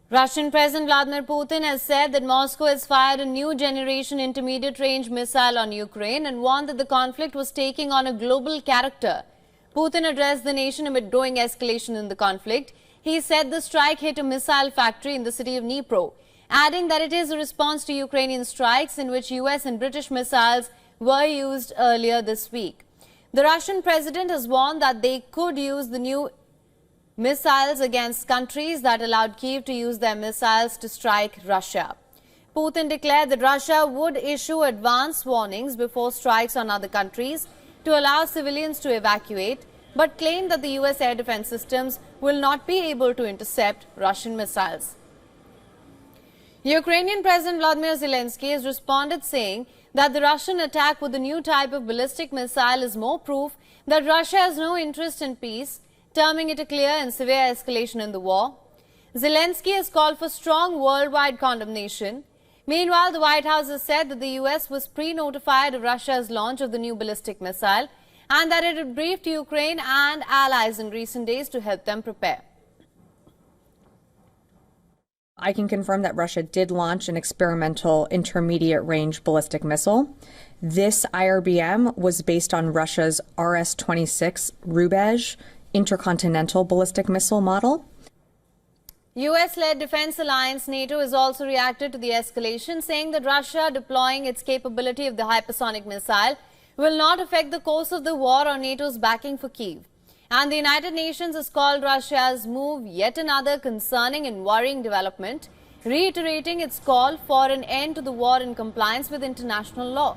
Russian President Vladimir Putin has said that Moscow has fired a new generation intermediate-range missile on Ukraine and warned that the conflict was taking on a global character. Putin addressed the nation amid growing escalation in the conflict. He said the strike hit a missile factory in the city of Dnipro, adding that it is a response to Ukrainian strikes in which US and British missiles were used earlier this week. The Russian president has warned that they could use the new missiles against countries that allowed Kyiv to use their missiles to strike Russia. Putin declared that Russia would issue advance warnings before strikes on other countries to allow civilians to evacuate, but claimed that the US air defense systems will not be able to intercept Russian missiles. Ukrainian President Vladimir Zelensky has responded saying that the Russian attack with a new type of ballistic missile is more proof that Russia has no interest in peace, terming it a clear and severe escalation in the war. Zelensky has called for strong worldwide condemnation. Meanwhile, the White House has said that the US was pre-notified of Russia's launch of the new ballistic missile and that it had briefed Ukraine and allies in recent days to help them prepare. I can confirm that Russia did launch an experimental intermediate-range ballistic missile. This IRBM was based on Russia's RS-26 Rubezh intercontinental ballistic missile model. US-led defense alliance NATO has also reacted to the escalation, saying that Russia deploying its capability of the hypersonic missile will not affect the course of the war or NATO's backing for Kyiv. And the United Nations has called Russia's move yet another concerning and worrying development, reiterating its call for an end to the war in compliance with international law.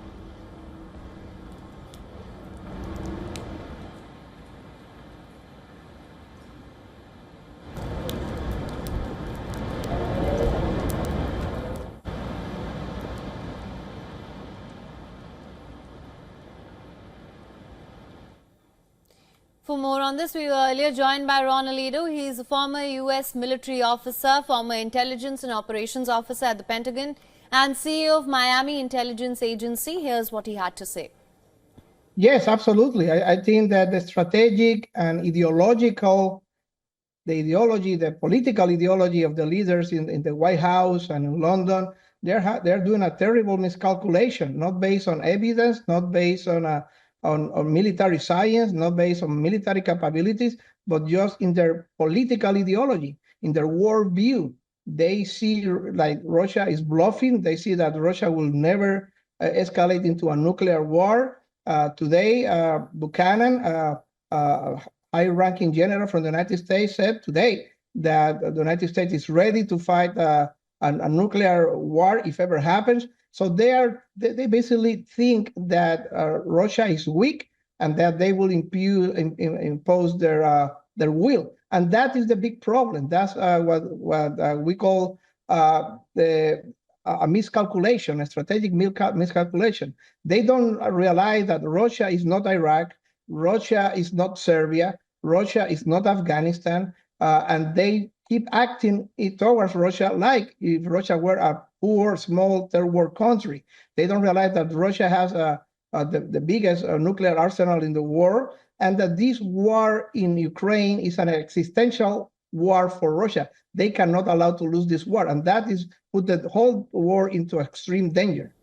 For more on this, we were earlier joined by Ron Alido. He is a former U.S. military officer, former intelligence and operations officer at the Pentagon, and CEO of Miami Intelligence Agency. Here's what he had to say. Yes, absolutely. I think that the strategic and ideological, the political ideology of the leaders in the White House and in London, they're doing a terrible miscalculation, not based on evidence, not based on military science, not based on military capabilities, but just in their political ideology, in their world view. They see like Russia is bluffing. They see that Russia will never escalate into a nuclear war. Today, Buchanan, high-ranking general from the United States, said today that the United States is ready to fight a nuclear war if ever happens. So they basically think that Russia is weak and that they will impose their will, and that is the big problem. That's what we call a miscalculation, a strategic miscalculation. They don't realize that Russia is not Iraq, Russia is not Serbia, Russia is not Afghanistan, and they keep acting towards Russia like if Russia were a poor, small third world country. They don't realize that Russia has the biggest nuclear arsenal in the world, and that this war in Ukraine is an existential war for Russia. They cannot allow to lose this war, and that is put the whole war into extreme danger.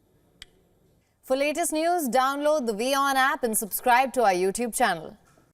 For latest news, download the WION app and subscribe to our YouTube channel.